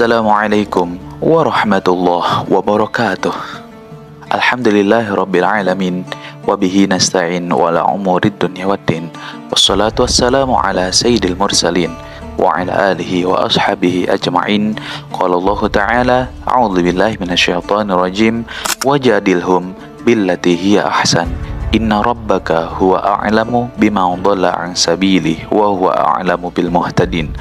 Assalamualaikum warahmatullahi wabarakatuh. Alhamdulillahirabbil alamin wa bihi nasta'in wala umurid dunya waddin. Wassalatu wassalamu ala sayyidil mursalin wa ala alihi wa ashabihi ajma'in. Qala Allah Ta'ala, a'udzu billahi minasyaitonir rajim, wajadilhum billati hiya ahsan. Inna rabbaka huwa a'lamu bima dhalla an sabili wa huwa a'lamu bil muhtadin.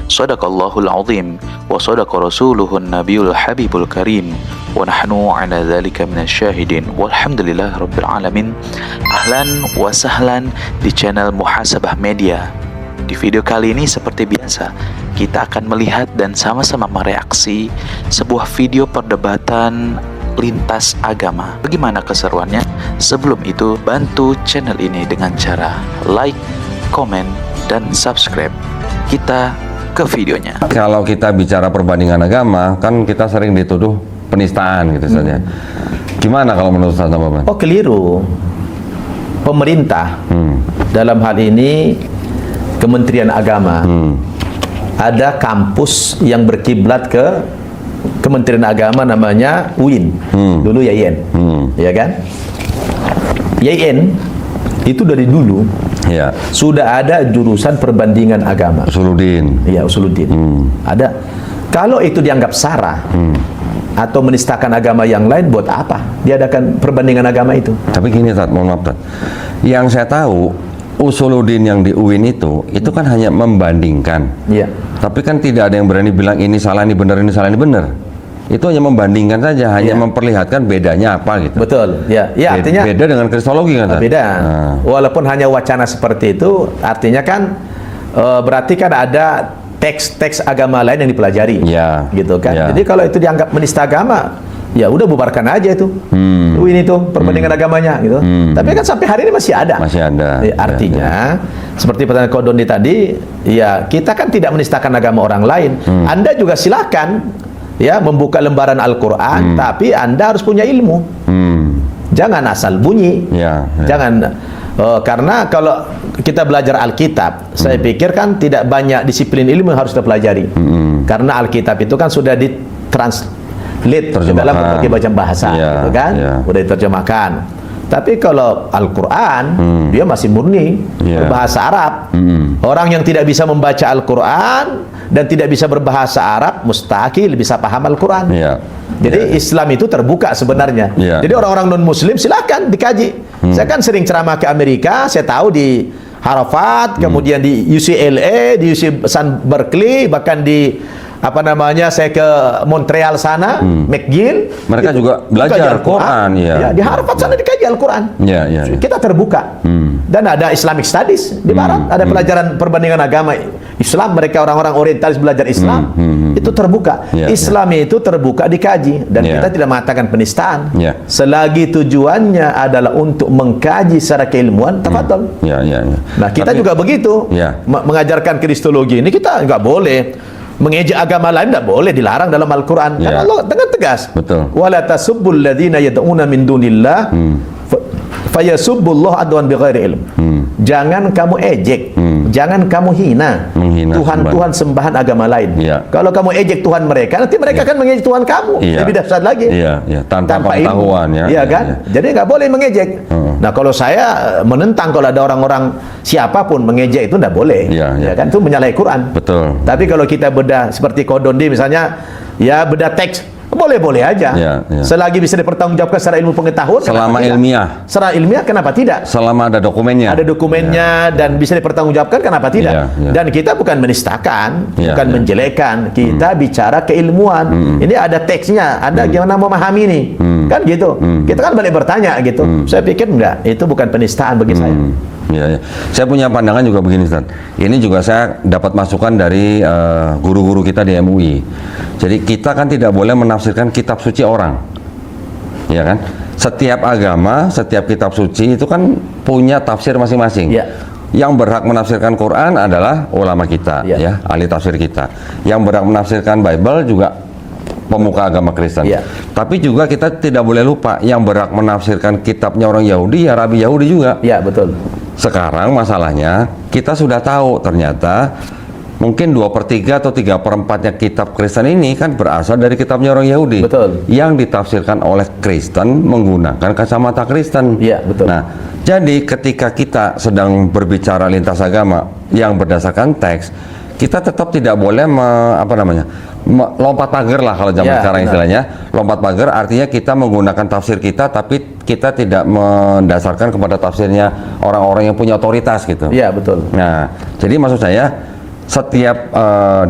Shadaqallahul azim wa shadaqa rasuluhun nabiyul habibul karim wa nahnu ala dzalika minasyahidin walhamdulillahi rabbil alamin. Ahlan wa sahlan di channel Muhasabah Media. Di video kali ini seperti biasa kita akan melihat dan sama-sama mereaksi sebuah video perdebatan lintas agama. Bagaimana keseruannya? Sebelum itu, bantu channel ini dengan cara like, komen, dan subscribe. Kita ke videonya. Kalau kita bicara perbandingan agama, kan kita sering dituduh penistaan gitu saja. Gimana kalau menurut Ustaz Bapak? Oh, keliru. Pemerintah dalam hal ini Kementerian Agama ada kampus yang berkiblat ke Kementerian Agama, namanya UIN, dulu YIN, ya kan? YIN itu dari dulu ya sudah ada jurusan perbandingan agama. Usuluddin. Iya, Usuluddin. Ada. Kalau itu dianggap sara atau menistakan agama yang lain, buat apa diadakan perbandingan agama itu? Tapi gini, Tat, mohon maaf, Tat. Yang saya tahu, Usuluddin yang di UIN itu kan hanya membandingkan. Iya. Tapi kan tidak ada yang berani bilang ini salah, ini benar, ini salah, ini benar. Itu hanya membandingkan saja, hanya memperlihatkan bedanya apa gitu. Betul, ya. Ya, artinya beda dengan kristologi kan? Beda. Walaupun hanya wacana seperti itu, artinya kan berarti kan ada teks-teks agama lain yang dipelajari, ya, gitu kan. Ya. Jadi kalau itu dianggap menista agama, ya udah bubarkan aja itu. Ini tuh perbandingan agamanya, gitu. Tapi kan sampai hari ini masih ada. Masih ada. Artinya, seperti pertanyaan Kodondi tadi, ya kita kan tidak menistakan agama orang lain. Anda juga silakan ya membuka lembaran Al-Quran, tapi Anda harus punya ilmu. Jangan asal bunyi. Jangan karena kalau kita belajar Alkitab, saya pikir kan tidak banyak disiplin ilmu yang harus kita pelajari. Karena Alkitab itu kan sudah ditranslate dalam berbagai macam bahasa, gitu kan? Sudah diterjemahkan. Tapi kalau Al-Quran, dia masih murni berbahasa Arab. Orang yang tidak bisa membaca Al-Quran dan tidak bisa berbahasa Arab, mustahil bisa paham Al-Quran. Jadi Islam itu terbuka sebenarnya. Jadi orang-orang non-Muslim silahkan dikaji. Saya kan sering ceramah ke Amerika, saya tahu di Harvard, kemudian di UCLA, di UC San Berkeley, bahkan di saya ke Montreal sana, McGill. Mereka juga belajar Al-Quran, ya. Di Harvard sana dikaji Al-Quran. Kita terbuka. Dan ada Islamic Studies di Barat, ada pelajaran perbandingan agama Islam. Mereka orang-orang orientalis belajar Islam, itu terbuka. Islam itu terbuka dikaji, dan kita tidak mengatakan penistaan. Selagi tujuannya adalah untuk mengkaji secara keilmuan, tafadhol. Nah, kita juga begitu. Mengajarkan kristologi ini kita nggak boleh mengejek agama lain, tidak boleh, dilarang dalam Al-Quran. Karena Allah dengan tegas, wala tasubbul ladzina yad'una min dunillah fayasubbullah adwan bighairi ilm. Jangan kamu ejek, jangan kamu hina Tuhan-Tuhan sembahan agama lain. Kalau kamu ejek Tuhan mereka, nanti mereka akan mengejek Tuhan kamu. Lebih dahsyat lagi. Tanpa pengetahuan, kan? Jadi nggak boleh mengejek. Nah, kalau saya menentang kalau ada orang-orang siapapun mengejek itu tidak boleh. Kan? Itu menyalahi Quran. Betul. Tapi kalau kita bedah seperti Kodondi misalnya, ya bedah teks, boleh-boleh aja. Selagi bisa dipertanggungjawabkan secara ilmu pengetahuan, selama ilmiah. Secara ilmiah, kenapa tidak? Selama ada dokumennya. Ada dokumennya dan bisa dipertanggungjawabkan, kenapa tidak? Dan kita bukan menistakan, bukan menjelekkan. Kita bicara keilmuan. Ini ada teksnya, ada gimana memahami ini. Kan gitu. Kita kan balik bertanya gitu. Saya pikir enggak, itu bukan penistaan bagi saya. Saya punya pandangan juga begini, Ustaz. Ini juga saya dapat masukan dari guru-guru kita di MUI. Jadi kita kan tidak boleh menafsirkan kitab suci orang, ya kan? Setiap agama, setiap kitab suci itu kan punya tafsir masing-masing. Yang berhak menafsirkan Quran adalah ulama kita, ya, ahli tafsir kita. Yang berhak menafsirkan Bible juga pemuka agama Kristen. Tapi juga kita tidak boleh lupa yang berhak menafsirkan kitabnya orang Yahudi, ya Rabi Yahudi juga. Betul. Sekarang masalahnya kita sudah tahu ternyata mungkin 2/3 atau 3/4-nya kitab Kristen ini kan berasal dari kitabnya orang Yahudi. Betul. Yang ditafsirkan oleh Kristen menggunakan kacamata Kristen. Iya, betul. Nah, jadi ketika kita sedang berbicara lintas agama yang berdasarkan teks, kita tetap tidak boleh lompat pagar lah kalau zaman Ya, sekarang benar. istilahnya. Lompat pagar artinya kita menggunakan tafsir kita, tapi kita tidak mendasarkan kepada tafsirnya orang-orang yang punya otoritas gitu. Iya, betul. Nah, jadi maksud saya setiap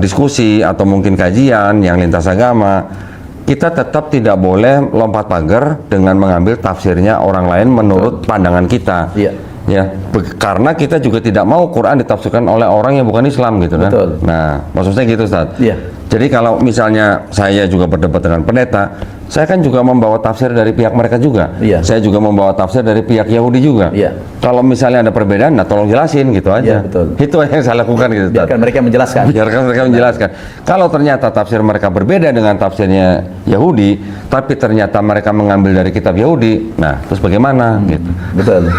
diskusi atau mungkin kajian yang lintas agama, kita tetap tidak boleh lompat pagar dengan mengambil tafsirnya orang lain menurut pandangan kita. Iya. Ya, karena kita juga tidak mau Quran ditafsirkan oleh orang yang bukan Islam gitu kan. Betul. Nah, maksud saya gitu, Ustaz. Iya. Jadi kalau misalnya saya juga berdebat dengan pendeta, saya kan juga membawa tafsir dari pihak mereka juga. Iya. Saya juga membawa tafsir dari pihak Yahudi juga. Iya. Kalau misalnya ada perbedaan, nah tolong jelasin gitu aja. Iya, betul. Itu yang saya lakukan gitu, Ustaz. Biarkan mereka menjelaskan. Biarkan mereka menjelaskan. Kalau ternyata tafsir mereka berbeda dengan tafsirnya Yahudi, tapi ternyata mereka mengambil dari kitab Yahudi, nah terus bagaimana? Gitu. Betul.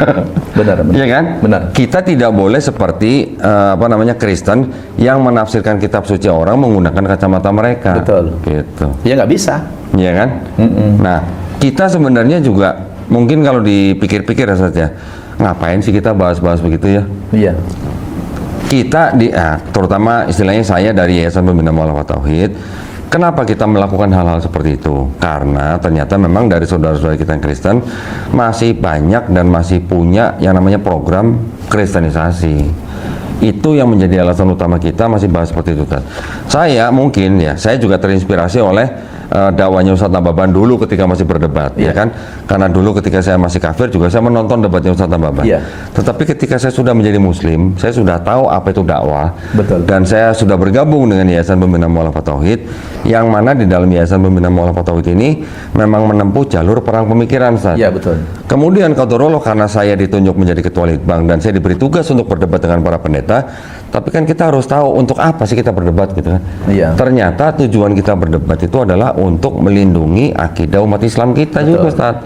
Benar, benar. Iya kan? Benar. Kita tidak boleh seperti Kristen yang menafsirkan kitab suci orang menggunakan kacamata mereka. Betul. Gitu. Ya nggak bisa. Iya kan? Nah, kita sebenarnya juga mungkin kalau dipikir-pikir saja, ngapain sih kita bahas-bahas begitu ya? Iya. Kita terutama istilahnya saya dari Yayasan Pembina Mu'alafah Tauhid, kenapa kita melakukan hal-hal seperti itu? Karena ternyata memang dari saudara-saudara kita yang Kristen masih banyak dan masih punya yang namanya program kristenisasi. Itu yang menjadi alasan utama kita masih bahas seperti itu, Ustaz. Saya mungkin ya, saya juga terinspirasi oleh dakwahnya Ustaz Nababan dulu ketika masih berdebat, ya kan? Karena dulu ketika saya masih kafir juga saya menonton debatnya Ustaz Nababan. Iya. Tetapi ketika saya sudah menjadi muslim, saya sudah tahu apa itu dakwah. Betul. Dan saya sudah bergabung dengan Yayasan Pembina Mu'alafah Tauhid, yang mana di dalam Yayasan Pembina Mu'alafah Tauhid ini memang menempuh jalur perang pemikiran, Ustaz. Iya, betul. Kemudian qadarullah karena saya ditunjuk menjadi ketua litbang dan saya diberi tugas untuk berdebat dengan para pendeta, tapi kan kita harus tahu untuk apa sih kita berdebat gitu kan. Iya. Ternyata tujuan kita berdebat itu adalah untuk melindungi akidah umat Islam kita juga, Ustaz.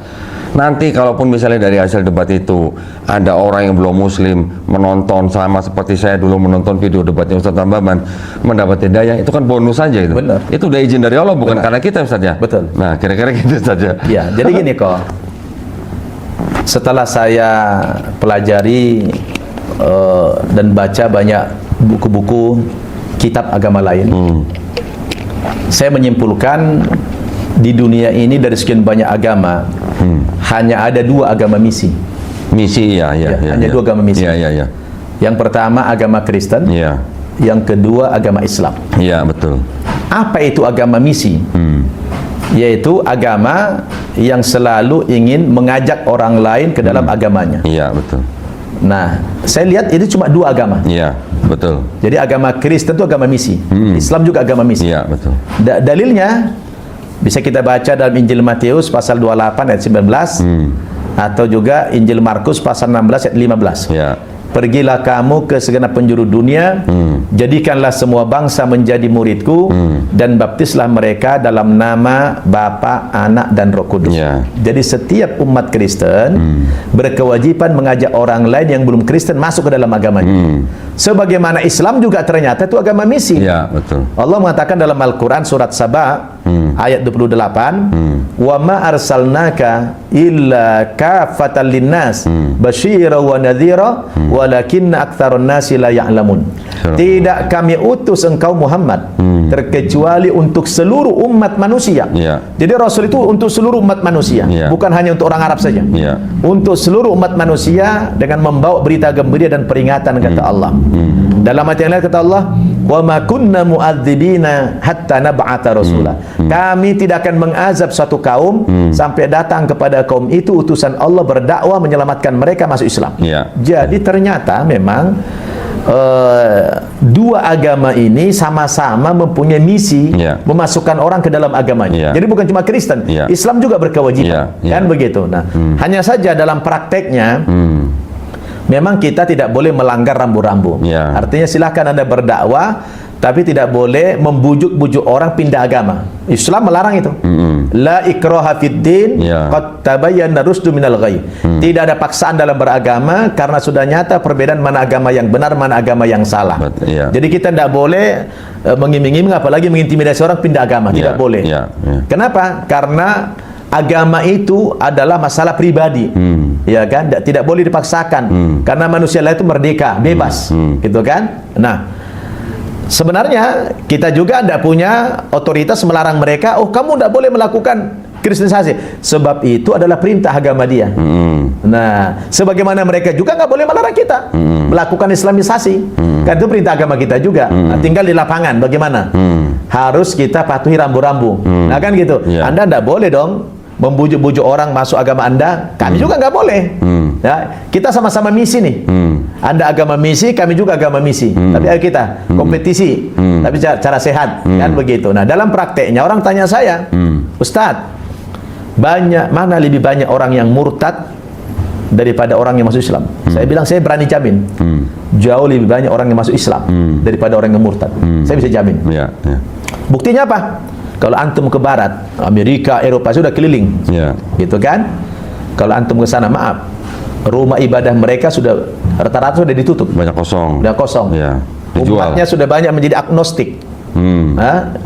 Nanti kalaupun misalnya dari hasil debat itu ada orang yang belum muslim menonton sama seperti saya dulu menonton video debatnya Ustaz Nababan mendapat hidayah, itu kan bonus saja itu. Benar. Itu udah izin dari Allah bukan karena kita, Ustaz ya. Betul. Nah, kira-kira gitu saja. Ya, jadi gini kok. Setelah saya pelajari dan baca banyak buku-buku kitab agama lain, saya menyimpulkan di dunia ini dari sekian banyak agama hanya ada dua agama misi. Misi ya, Hanya dua agama misi. Iya. Yang pertama agama Kristen, Iya. yang kedua agama Islam. Iya, betul. Apa itu agama misi? Yaitu agama yang selalu ingin mengajak orang lain ke dalam agamanya. Iya, betul. Nah, saya lihat ini cuma dua agama. Iya, betul. Jadi agama Kristen itu agama misi, Islam juga agama misi. Iya, betul. Dalilnya bisa kita baca dalam Injil Matius pasal 28 ayat 19 atau juga Injil Markus pasal 16 ayat 15. Iya. Pergilah kamu ke segenap penjuru dunia, jadikanlah semua bangsa menjadi muridku, dan baptislah mereka dalam nama Bapa, Anak, dan Roh Kudus. Ya. Jadi setiap umat Kristen berkewajiban mengajak orang lain yang belum Kristen masuk ke dalam agamanya. Sebagaimana Islam juga ternyata itu agama misi. Iya, betul. Allah mengatakan dalam Al-Quran surat Saba ayat 28, wa ma arsalnaka illa kafatan linnas basyira wa nadhira walakinna aktsarun nasi la ya'lamun. Tidak kami utus engkau Muhammad terkecuali untuk seluruh umat manusia. Iya. Jadi Rasul itu untuk seluruh umat manusia, Iya. bukan hanya untuk orang Arab saja. Iya. Untuk seluruh umat manusia dengan membawa berita gembira dan peringatan, kata Allah. Dalam ayat yang lain kata Allah, wa ma kunna mu'adzibina hatta nab'atha rasula. Kami tidak akan mengazab suatu kaum sampai datang kepada kaum itu utusan Allah berdakwah menyelamatkan mereka masuk Islam. Iya. Jadi ternyata memang dua agama ini sama-sama mempunyai misi memasukkan orang ke dalam agamanya. Jadi bukan cuma Kristen, Islam juga berkewajiban. Kan begitu. Nah, hanya saja dalam prakteknya memang kita tidak boleh melanggar rambu-rambu. Artinya silahkan Anda berdakwah, Tapi tidak boleh membujuk-bujuk orang pindah agama. Islam melarang itu. La ikraha fid din, Ya. qad tabayyana rusdu minal ghayy. Tidak ada paksaan dalam beragama karena sudah nyata perbedaan mana agama yang benar, mana agama yang salah. Ya. Jadi kita tidak boleh mengiming-iming, apalagi mengintimidasi orang pindah agama. Tidak Ya, boleh. ya, ya. Kenapa? Karena agama itu adalah masalah pribadi. Ya kan? Tidak boleh dipaksakan. Karena manusia lain itu merdeka, bebas. Gitu kan? Nah, sebenarnya kita juga tidak punya otoritas melarang mereka, oh kamu tidak boleh melakukan kristenisasi, sebab itu adalah perintah agama dia. Nah, sebagaimana mereka juga nggak boleh melarang kita melakukan islamisasi, kan itu perintah agama kita juga. Nah, tinggal di lapangan bagaimana? Harus kita patuhi rambu-rambu. Nah kan gitu. Ya. Anda tidak boleh dong membujuk-bujuk orang masuk agama Anda, kami juga nggak boleh. Ya, kita sama-sama misi nih. Anda agama misi, kami juga agama misi. Tapi ayo kita kompetisi, tapi cara sehat, kan begitu. Nah, dalam prakteknya orang tanya saya, Ustadz, mana lebih banyak orang yang murtad daripada orang yang masuk Islam? Saya bilang saya berani jamin, jauh lebih banyak orang yang masuk Islam daripada orang yang murtad. Saya bisa jamin. Ya, ya. Buktinya apa? Kalau antum ke barat, Amerika, Eropa sudah keliling, Ya. gitu kan? Kalau antum ke sana, maaf, rumah ibadah mereka sudah rata-rata sudah ditutup, Banyak kosong. sudah kosong. Ya. Dijual. Umatnya sudah banyak menjadi agnostik.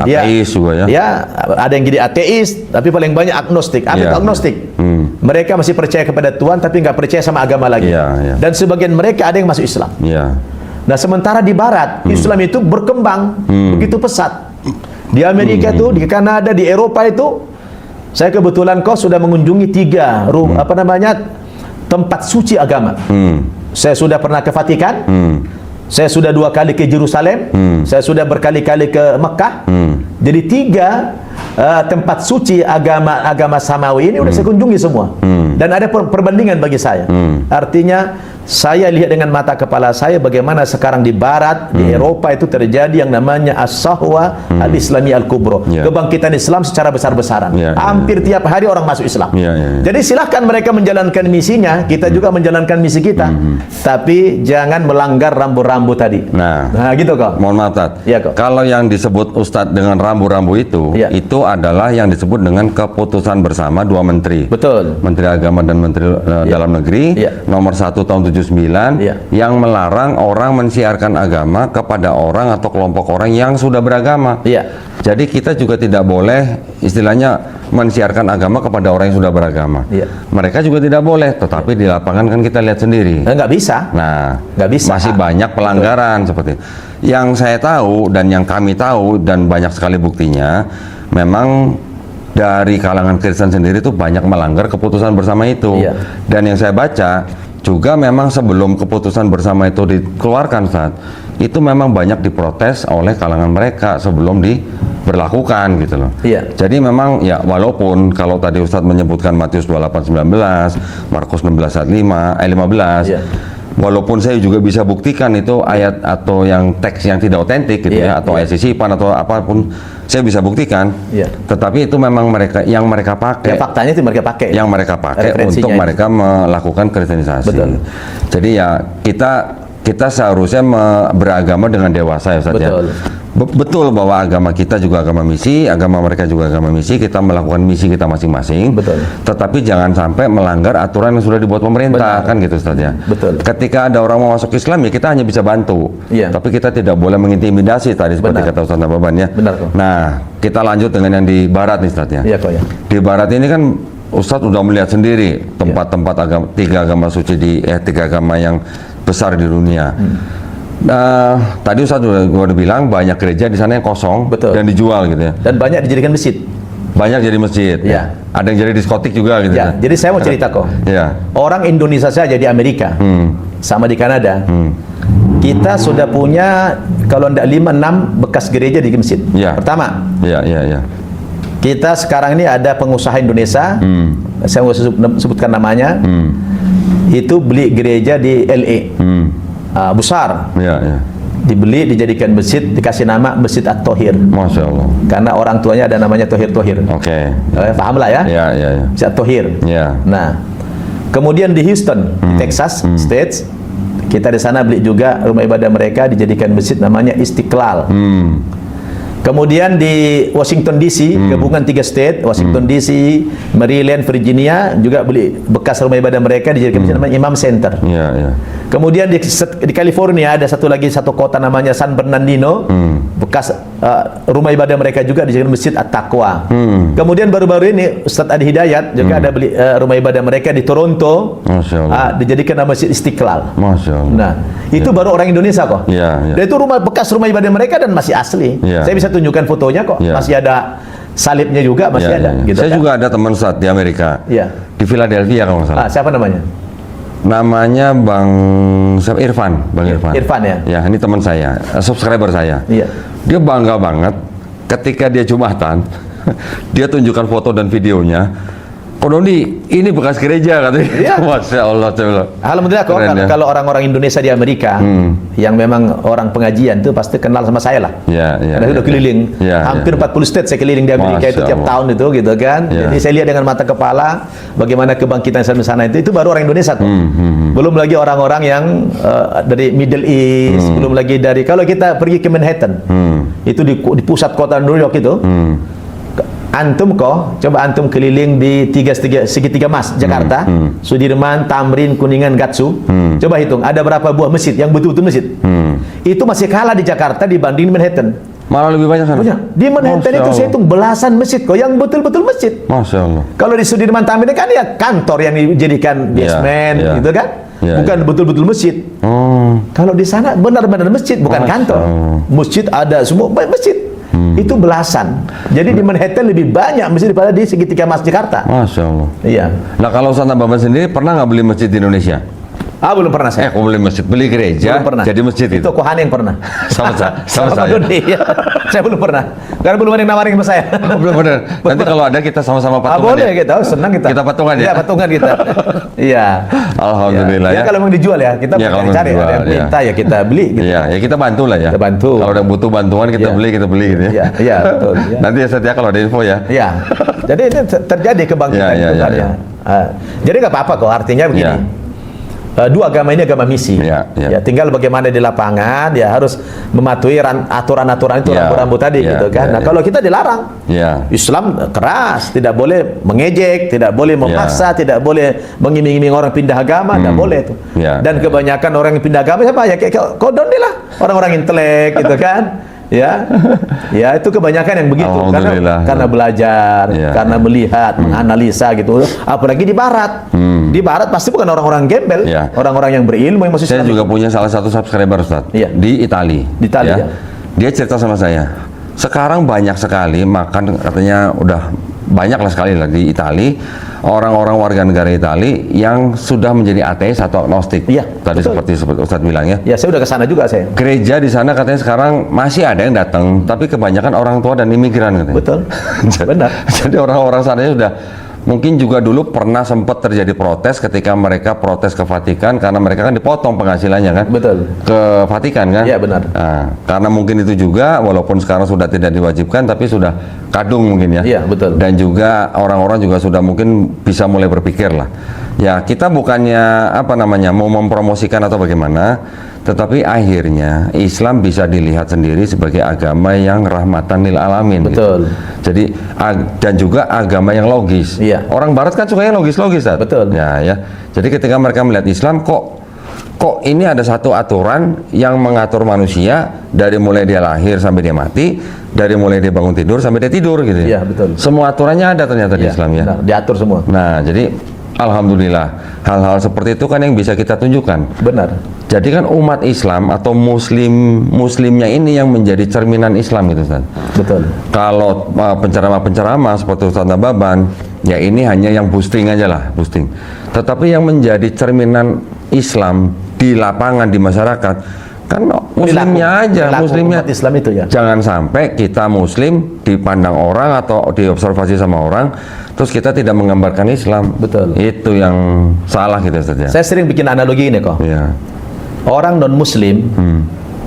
Ateis juga ya. Ya, ada yang jadi ateis, tapi paling banyak agnostik. Apa Ya. itu agnostik? Mereka masih percaya kepada Tuhan, tapi nggak percaya sama agama lagi. Ya, ya. Dan sebagian mereka ada yang masuk Islam. Ya. Nah, sementara di Barat, Islam itu berkembang begitu pesat. Di Amerika itu, di Kanada, di Eropa itu, saya kebetulan sudah mengunjungi 3 tempat suci agama. Saya sudah pernah ke Vatikan, saya sudah 2 kali ke Yerusalem, saya sudah berkali-kali ke Mekah. Jadi 3 tempat suci agama samawi ini udah saya kunjungi semua. Dan ada perbandingan bagi saya. Artinya saya lihat dengan mata kepala saya bagaimana sekarang di Barat, di Eropa itu terjadi yang namanya as-sahwa al-islami al-kubro. Ya. Kebangkitan Islam secara besar-besaran. Ya, ya, Hampir tiap hari orang masuk Islam. Ya, ya, ya. Jadi silahkan mereka menjalankan misinya, kita juga menjalankan misi kita. Tapi jangan melanggar rambu-rambu tadi. Nah, Gitu kok. mohon maaf, Tat. Iya, kok. Kalau yang disebut Ustadz dengan rambu-rambu itu, Iya. itu adalah yang disebut dengan keputusan bersama 2 menteri. Betul. Menteri Agama dan Menteri Dalam Negeri, Iya. nomor 1 tahun 79, Iya. yang melarang orang mensiarkan agama kepada orang atau kelompok orang yang sudah beragama. Iya. Jadi kita juga tidak boleh istilahnya mensiarkan agama kepada orang yang sudah beragama. Iya. Mereka juga tidak boleh, tetapi di lapangan kan kita lihat sendiri. Nggak bisa. Nah, Nggak bisa. masih banyak pelanggaran seperti itu. Yang saya tahu dan yang kami tahu dan banyak sekali buktinya, memang dari kalangan Kristen sendiri itu banyak melanggar keputusan bersama itu. Iya. Dan yang saya baca juga memang sebelum keputusan bersama itu dikeluarkan, Ustaz, itu memang banyak diprotes oleh kalangan mereka sebelum diberlakukan gitu loh. Iya. Jadi memang ya walaupun kalau tadi Ustadz menyebutkan Matius 28:19, Markus 16:15, Iya. walaupun saya juga bisa buktikan itu ayat atau yang teks yang tidak otentik gitu Iya, ya, atau iya. ayat sisipan atau apapun, saya bisa buktikan. Iya. Tetapi itu memang mereka Ya, pakai. faktanya itu mereka pakai. Yang mereka pakai Referensinya untuk itu. mereka melakukan kristenisasi. Betul. Jadi ya kita seharusnya beragama dengan dewasa ya, Ustaz ya. Betul. Betul bahwa agama kita juga agama misi, agama mereka juga agama misi, kita melakukan misi kita masing-masing. Betul. Tetapi jangan sampai melanggar aturan yang sudah dibuat pemerintah. Benar. Kan gitu, Ustaz ya. Betul. Ketika ada orang mau masuk Islam ya kita hanya bisa bantu. Iya. Tapi kita tidak boleh mengintimidasi tadi seperti Benar. kata Ustaz Nababan ya. Benar kok. Nah, kita lanjut dengan yang di barat nih, Ustaz ya. Iya kok ya. Di barat ini kan Ustadz udah melihat sendiri tempat-tempat agama, 3 agama suci 3 agama yang besar di dunia. Tadi Ustadz udah bilang banyak gereja di sana yang kosong. Betul. Dan dijual gitu ya. Dan banyak dijadikan masjid. Banyak jadi masjid. Iya. Ada yang jadi diskotik juga gitu. Ya, jadi saya mau cerita kok. Iya. Orang Indonesia saja di Amerika, sama di Kanada, kita sudah punya kalau tidak 5-6 bekas gereja di masjid. Iya. Pertama, Iya. kita sekarang ini ada pengusaha Indonesia, saya mau sebutkan namanya, itu beli gereja di LA, besar, Iya. dibeli, dijadikan masjid, dikasih nama Masjid At-Thohir, Masya Allah. karena orang tuanya ada namanya Thohir. Oke. Paham lah ya? Iya. Masjid At-Thohir. Iya. Nah, kemudian di Houston, Texas States, Kita di sana beli juga rumah ibadah mereka dijadikan masjid namanya Istiqlal. Kemudian di Washington DC, gabungan 3 state, Washington DC, Maryland, Virginia, juga beli bekas rumah ibadah mereka dijadikan masjid namanya Imam Center. Kemudian di California ada satu kota namanya San Bernardino, bekas rumah ibadah mereka juga dijadikan masjid At-Taqwa. Kemudian baru-baru ini Ustadz Adi Hidayat juga ada beli rumah ibadah mereka di Toronto, dijadikan nama masjid Istiqlal. Nah, itu baru orang Indonesia kok. Dan itu bekas rumah ibadah mereka dan masih asli. Saya bisa tunjukkan fotonya kok, masih ada salibnya juga, masih ada. Gitu Saya kan? juga ada teman Ustadz di Amerika, di Philadelphia kalau nggak salah. Siapa namanya? Namanya Bang Irfan, Irfan ya. Ya, ini teman saya, subscriber saya. Dia bangga banget ketika dia Jumatan, dia tunjukkan foto dan videonya. Ko Doni, ini bekas gereja katanya. Masya Allah. Alhamdulillah kok, kalau orang-orang Indonesia di Amerika yang memang orang pengajian itu pasti kenal sama saya lah. Karena sudah keliling, hampir 40 state saya keliling di Amerika itu tiap tahun itu, gitu kan. Jadi saya lihat dengan mata kepala bagaimana kebangkitan Islam di sana itu baru orang Indonesia tuh. Belum lagi orang-orang yang dari Middle East, belum lagi dari, kalau kita pergi ke Manhattan, itu di pusat kota New York itu. Antum coba antum keliling di segitiga Mas Jakarta, Sudirman, Tamrin, Kuningan, Gatsu. Coba hitung ada berapa buah masjid yang betul-betul masjid. Itu masih kalah di Jakarta dibanding di Manhattan. Malah lebih banyak sana. Di Manhattan itu saya hitung belasan masjid kok yang betul-betul masjid. Masya Allah. Kalau di Sudirman, Tamrin kan ya kantor yang dijadikan basement, gitu kan. Bukan betul-betul masjid. Kalau di sana benar-benar masjid, bukan kantor. Masjid ada semua, masjid. Itu belasan. Jadi di Manhattan lebih banyak masjid daripada di segitiga Mas Jakarta. Masya Allah. Iya. Nah, kalau Ustadz Baban sendiri pernah nggak beli masjid di Indonesia? Belum pernah saya. Kok beli masjid, beli gereja, belum pernah. jadi masjid itu. Itu Kohan yang pernah. Sama saya. Ya. Saya belum pernah. Karena belum ada yang nawarin sama saya. Belum benar. Nanti kalau ada kita sama-sama patungan. Boleh kita, senang kita. Kita patungan ya. Iya, patungan kita. Iya. Alhamdulillah ya. Kalau mau dijual ya, kita cari ada yang minta ya kita beli gitu. Iya, ya kita bantu lah ya. Kita bantu. Kalau ada butuh bantuan kita beli gitu ya. Iya, betul. Nanti ya setia kalau ada info ya. Iya. Jadi ini terjadi kebangkitan itu kan ya. Jadi nggak apa-apa kok, artinya begini. Dua agama ini agama misi. Ya, tinggal bagaimana di lapangan ya harus mematuhi aturan-aturan itu, rambu-rambu tadi gitu kan. Nah, kalau kita dilarang. Islam keras, tidak boleh mengejek, tidak boleh memaksa, tidak boleh mengiming-iming orang pindah agama, tidak boleh itu. Dan kebanyakan orang yang pindah agama siapa? Ya kayak Ko Doni lah, orang-orang intelek gitu kan. Ya itu kebanyakan yang begitu karena belajar, karena melihat, menganalisa gitu. Apalagi di Barat. Di Barat pasti bukan orang-orang gembel, orang-orang yang berilmu yang masih. Saya juga punya salah satu subscriber Ustaz di Italia. Dia cerita sama saya. Sekarang banyak sekali makan, katanya udah banyak lah sekali lah di Italia orang-orang warga negara Italia yang sudah menjadi ateis atau agnostik. Tadi seperti Ustadz bilang ya. Saya udah ke sana juga saya. Gereja di sana katanya sekarang masih ada yang datang, tapi kebanyakan orang tua dan imigran katanya. Betul. Benar. Jadi orang-orang sana sudah mungkin juga dulu pernah sempat terjadi protes ketika mereka protes ke Vatikan karena mereka kan dipotong penghasilannya kan. Betul. Ke Vatikan kan. Iya benar. Nah, karena mungkin itu juga walaupun sekarang sudah tidak diwajibkan tapi sudah kadung mungkin ya. Iya betul. Dan juga orang-orang juga sudah mungkin bisa mulai berpikir lah. Ya kita bukannya mau mempromosikan atau bagaimana, tetapi akhirnya Islam bisa dilihat sendiri sebagai agama yang rahmatan lil alamin. Betul. Gitu. Jadi dan juga agama yang logis. Iya. Orang Barat kan sukanya logis-logis, betul. Ya. Jadi ketika mereka melihat Islam kok ini ada satu aturan yang mengatur manusia dari mulai dia lahir sampai dia mati, dari mulai dia bangun tidur sampai dia tidur gitu. Iya betul. Semua aturannya ada ternyata di Islam ya. Benar, diatur semua. Nah jadi alhamdulillah hal-hal seperti itu kan yang bisa kita tunjukkan. Benar. Jadi kan umat Islam atau muslimnya ini yang menjadi cerminan Islam gitu Ustaz. Betul. Kalau penceramah-penceramah seperti Ustaz Nababan, ya ini hanya yang boosting aja lah, boosting. Tetapi yang menjadi cerminan Islam di lapangan di masyarakat kan muslimnya aja, muslimnya Islam itu ya. Jangan sampai kita muslim dipandang orang atau diobservasi sama orang terus kita tidak menggambarkan Islam. Betul. Itu yang salah gitu Ustaz ya. Saya sering bikin analogi ini kok. Iya. Orang non muslim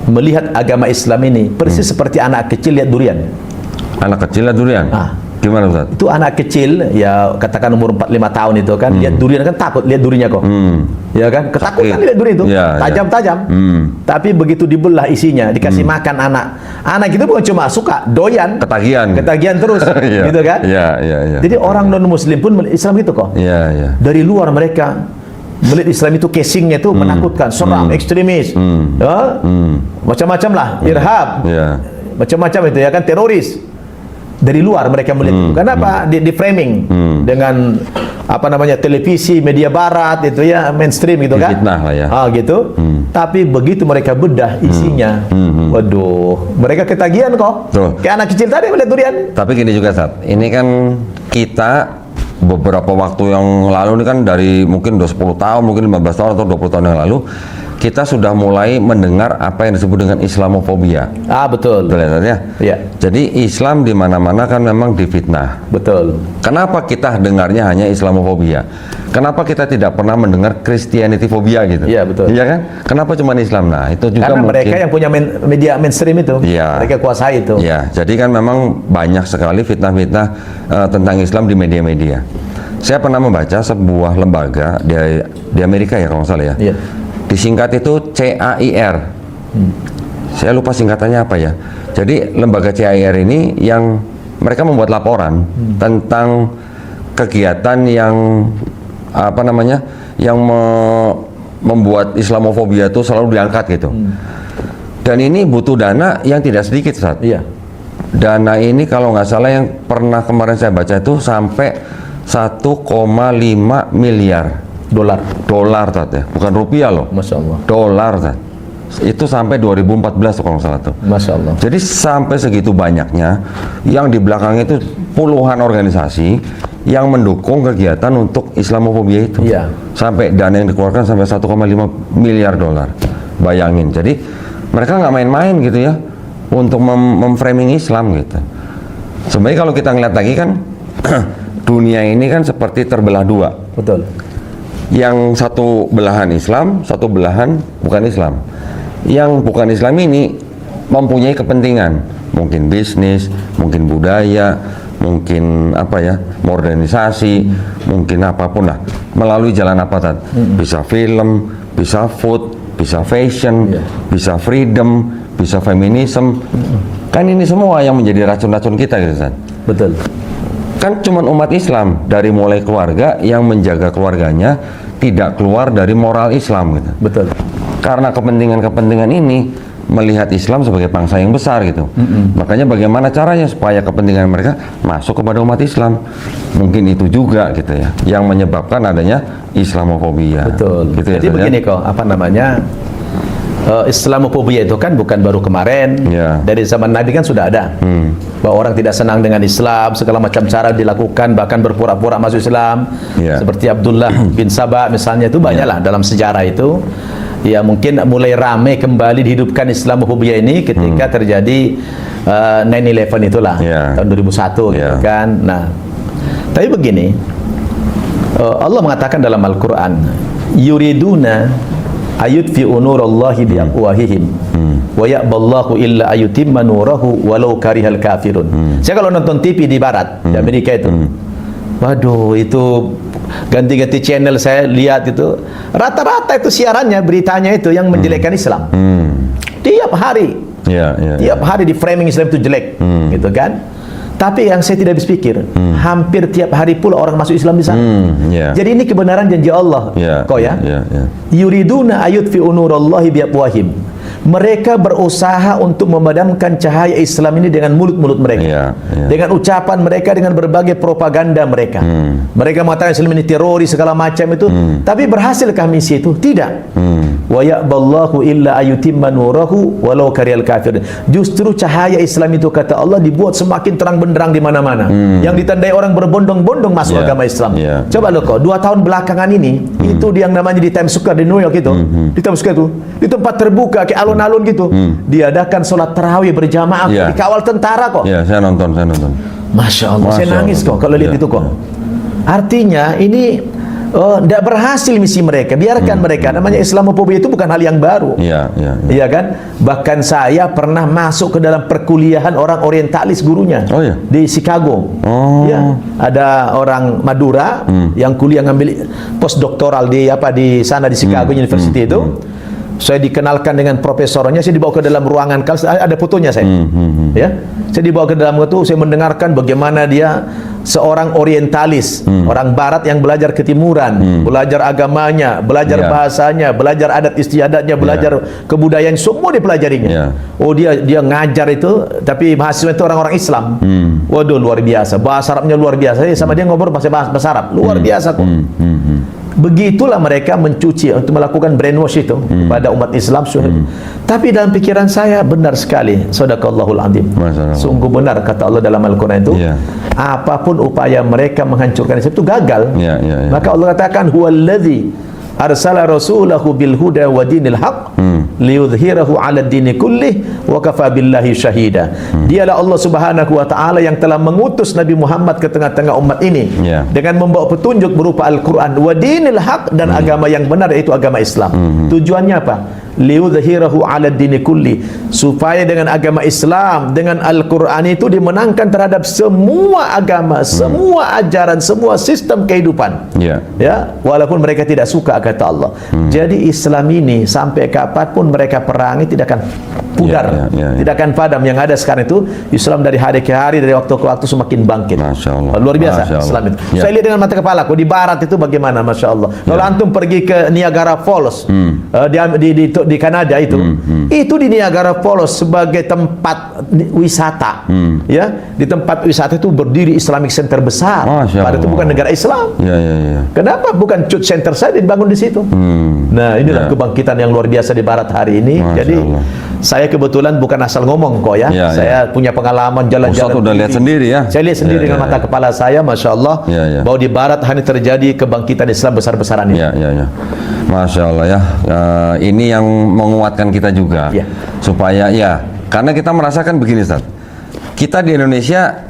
melihat agama Islam ini persis seperti anak kecil lihat durian. Anak kecil lihat durian. Gimana Ustaz? Itu anak kecil, ya katakan umur 4-5 tahun itu kan, lihat durian kan takut lihat durinya kok. Ya kan? Ketakutan lihat durian itu. Ya, tajam-tajam. Tapi begitu dibelah isinya, dikasih makan anak. Anak itu bukan cuma suka, doyan. Ketagihan terus. Iya. Gitu kan? Iya, iya, iya. Jadi orang non-muslim pun Islam itu kok. Iya, iya. Dari luar mereka melihat Islam itu casingnya itu menakutkan, seram, ekstremis. Ya? Macam-macam lah, irhab. Iya. Macam-macam itu ya kan, teroris. Dari luar mereka melihat itu. Kenapa? Di framing dengan apa namanya, televisi, media barat itu ya, mainstream gitu kan. Fitnah lah ya. Gitu. Tapi begitu mereka bedah isinya, waduh, mereka ketagihan kok. Tuh. Kayak anak kecil tadi melihat durian. Tapi gini juga Ustaz, ini kan kita beberapa waktu yang lalu ini kan dari mungkin udah 10 tahun, mungkin 15 tahun atau 20 tahun yang lalu, kita sudah mulai mendengar apa yang disebut dengan Islamofobia. Betul. Betul ya, ya? Iya. Jadi Islam di mana-mana kan memang difitnah. Betul. Kenapa kita dengarnya hanya Islamofobia? Kenapa kita tidak pernah mendengar Christianity phobia gitu? Iya, betul. Iya kan? Kenapa cuma Islam? Nah, itu juga Karena mungkin mereka yang punya media mainstream itu. Iya. Mereka kuasai itu. Iya, jadi kan memang banyak sekali fitnah-fitnah tentang Islam di media-media. Saya pernah membaca sebuah lembaga di Amerika ya kalau nggak salah ya. Iya. Disingkat itu CAIR. Saya lupa singkatannya apa ya. Jadi lembaga CAIR ini yang mereka membuat laporan tentang kegiatan yang apa namanya, yang membuat Islamofobia itu selalu diangkat gitu. Dan ini butuh dana yang tidak sedikit saat. Iya. Dana ini kalau nggak salah yang pernah kemarin saya baca itu sampai 1,5 miliar dolar Tat, ya, bukan rupiah loh. Masya Allah. Dolar Tat. Itu sampai 2014 tuh kalau nggak salah tuh. Masya Allah. Jadi sampai segitu banyaknya, yang di belakang itu puluhan organisasi yang mendukung kegiatan untuk Islamofobia itu. Iya. Sampai dana yang dikeluarkan sampai 1,5 miliar dolar. Bayangin. Jadi mereka nggak main-main gitu ya untuk memframing Islam gitu. Sebenarnya kalau kita ngeliat lagi kan dunia ini kan seperti terbelah dua. Betul. Yang satu belahan Islam, satu belahan bukan Islam. Yang bukan Islam ini mempunyai kepentingan, mungkin bisnis, mungkin budaya, mungkin apa ya, modernisasi, mungkin apapun lah, melalui jalan apa Tad? Bisa film, bisa food, bisa fashion, bisa freedom, bisa feminisme. Kan ini semua yang menjadi racun-racun kita gitu Tad. Betul. Kan cuman umat Islam dari mulai keluarga yang menjaga keluarganya tidak keluar dari moral Islam gitu. Betul. Karena kepentingan-kepentingan ini melihat Islam sebagai bangsa yang besar gitu. Makanya bagaimana caranya supaya kepentingan mereka masuk kepada umat Islam? Mungkin itu juga gitu ya yang menyebabkan adanya Islamofobia. Betul. Gitu ya, jadi begini kok, apa namanya? Islamofobia itu kan bukan baru kemarin. Dari zaman Nabi kan sudah ada. Bahwa orang tidak senang dengan Islam, segala macam cara dilakukan, bahkan berpura-pura masuk Islam. Seperti Abdullah bin Sabah misalnya, itu banyaklah dalam sejarah itu. Ya mungkin mulai ramai kembali dihidupkan Islamofobia ini ketika terjadi 9/11 itulah, tahun 2001 gitu kan. Nah, tapi begini, Allah mengatakan dalam Al-Quran, yuriduna ayutfi'u nurallahi biafwahihim wa ya'ballahu illa ayutimma nurahu walau karihal kafirun. Saya kalau nonton TV di barat, di Amerika itu, waduh, itu ganti-ganti channel saya lihat itu, rata-rata itu siarannya, beritanya itu yang menjelekkan Islam. Tiap hari. Tiap hari di framing Islam itu jelek, gitu kan. Tapi yang saya tidak habis pikir, hampir tiap hari pula orang masuk Islam di sana. Jadi ini kebenaran janji Allah, kok ya. Yuriduna ayutfi'u nurallahi biafwahim. Mereka berusaha untuk memadamkan cahaya Islam ini dengan mulut-mulut mereka, dengan ucapan mereka, dengan berbagai propaganda mereka. Mereka mengatakan Islam ini teroris segala macam itu, tapi berhasilkah misi itu? Tidak. Wa ya'ballahu illa ayutimma nurahu walau karihal kafirun. Justru cahaya Islam itu, kata Allah, dibuat semakin terang benderang di mana-mana. Yang ditandai orang berbondong-bondong masuk agama Islam. Coba lo kok, 2 tahun belakangan ini, itu yang namanya di Times Square di New York itu, di Times Square itu, di tempat terbuka kayak alun-alun gitu, diadakan sholat tarawih berjamaah, dikawal tentara kok. Saya nonton. Masya Allah, saya nangis kok kalau lihat itu kok. Artinya ini oh, tidak berhasil misi mereka, biarkan mereka. Namanya Islamofobia itu bukan hal yang baru. Iya, iya. Iya kan? Bahkan saya pernah masuk ke dalam perkuliahan orang orientalis gurunya. Oh, iya? Di Chicago. Oh. Ya, ada orang Madura yang kuliah ngambil postdoktoral di sana di Chicago University itu. Saya dikenalkan dengan profesornya, saya dibawa ke dalam ruangan kelas, ada fotonya saya. Ya. Saya dibawa ke dalam itu, saya mendengarkan bagaimana dia seorang orientalis, orang barat yang belajar ketimuran, belajar agamanya, belajar bahasanya, belajar adat istiadatnya, belajar kebudayaan, semua dipelajarinya. Oh, dia ngajar itu, tapi mahasiswa itu orang-orang Islam. Waduh, luar biasa. Bahasa Arabnya luar biasa. Sama dia ngobrol bahasa Arab. Luar biasa kok. Begitulah mereka mencuci untuk melakukan brainwash itu kepada umat Islam. Tapi dalam pikiran saya benar sekali, sadaqallahul azim. Sungguh benar kata Allah dalam Al-Quran itu, apapun upaya mereka menghancurkan Islam itu gagal. Maka Allah katakan huwallazi arsala rasulahu bil huda wa dinil haq liyudhhirahu 'ala ad-dini kullih wa kafa billahi syahida. Dialah Allah Subhanahu wa taala yang telah mengutus Nabi Muhammad ke tengah-tengah umat ini dengan membawa petunjuk berupa Al-Qur'an wa dinil haq, dan agama yang benar, yaitu agama Islam. Tujuannya apa? Liyudhhirahu 'ala ad-dini kulli, supaya dengan agama Islam, dengan Al-Qur'an itu dimenangkan terhadap semua agama, semua ajaran, semua sistem kehidupan. Ya, walaupun mereka tidak suka, kata Allah. Jadi Islam ini sampai kapanpun mereka perangi tidak akan pudar, tidak akan padam. Yang ada sekarang itu Islam dari hari ke hari, dari waktu ke waktu semakin bangkit. Masya Allah. Luar biasa Islam itu. Saya lihat dengan mata kepala. Di barat itu bagaimana, Masya Allah. Kalau antum pergi ke Niagara Falls di Kanada itu di Niagara Falls sebagai tempat wisata. Ya, di tempat wisata itu berdiri Islamic Center besar. Padahal itu bukan negara Islam. Kenapa bukan Church Center saja dibangun di situ? Nah, inilah kebangkitan yang luar biasa di barat hari ini. Jadi saya kebetulan bukan asal ngomong kok ya. Saya punya pengalaman jalan-jalan. Ustaz udah lihat sendiri ya. Saya lihat sendiri dengan mata kepala saya, Masya Allah, bahwa di barat hanya terjadi kebangkitan Islam besar-besaran ini. Masya Allah ya. Ini yang menguatkan kita juga, supaya karena kita merasakan begini, Ustaz. Kita di Indonesia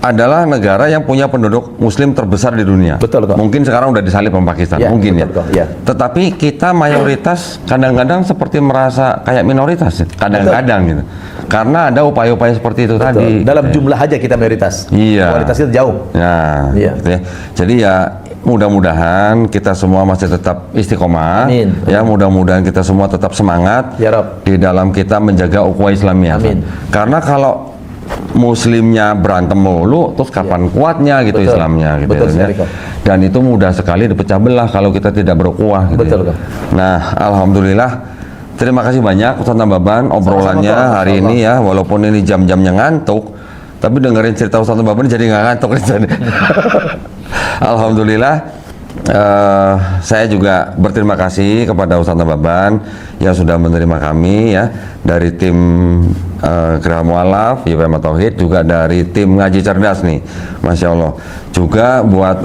adalah negara yang punya penduduk Muslim terbesar di dunia. Betul kok. Mungkin sekarang udah disalib sama Pakistan, mungkin betul ya. Tetapi kita mayoritas kadang-kadang seperti merasa kayak minoritas, kadang-kadang gitu. Karena ada upaya-upaya seperti itu tadi. Dalam jumlah aja kita mayoritas. Kualitas kita jauh. Gitu ya. Jadi ya, mudah-mudahan kita semua masih tetap istiqomah. Ya, mudah-mudahan kita semua tetap semangat di dalam kita menjaga ukhuwah Islamiyah. Karena kalau Muslimnya berantem mulu, terus kapan kuatnya gitu Islamnya gitu ya. Dan itu mudah sekali dipecah belah kalau kita tidak berukhuwah gitu. Nah, alhamdulillah, terima kasih banyak Ustaz Nababan obrolannya hari ini ya, walaupun ini jam-jamnya ngantuk, tapi dengerin cerita Ustaz Nababan jadi nggak ngantuk. Alhamdulillah. Saya juga berterima kasih kepada Ustaz Nababan yang sudah menerima kami ya, dari tim Geraha Mu'alaf, YPM Tauhid, juga dari tim Ngaji Cerdas nih, Masya Allah. Juga buat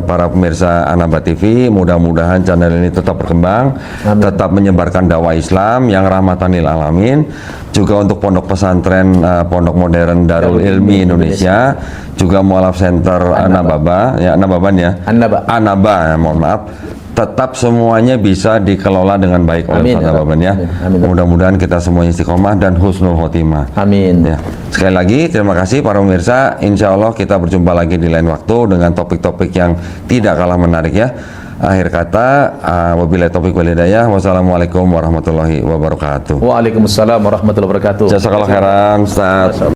para pemirsa Anaba TV, mudah-mudahan channel ini tetap berkembang, tetap menyebarkan dakwah Islam yang rahmatan lil alamin. Juga untuk pondok pesantren, pondok modern Darul Ilmi Indonesia, juga Mu'alaf Center Anaba ya, Anaba ya, mohon maaf. Tetap semuanya bisa dikelola dengan baik oleh Ustaz Nababan ya. Mudah-mudahan kita semuanya istiqomah dan husnul khotimah. Amin. Ya. Sekali lagi terima kasih para pemirsa. Insya Allah kita berjumpa lagi di lain waktu dengan topik-topik yang tidak kalah menarik ya. Akhir kata, wabillahi taufiq wal hidayah. Wassalamualaikum warahmatullahi wabarakatuh. Waalaikumsalam warahmatullahi wabarakatuh. Jazakallahu khairan, Ustaz.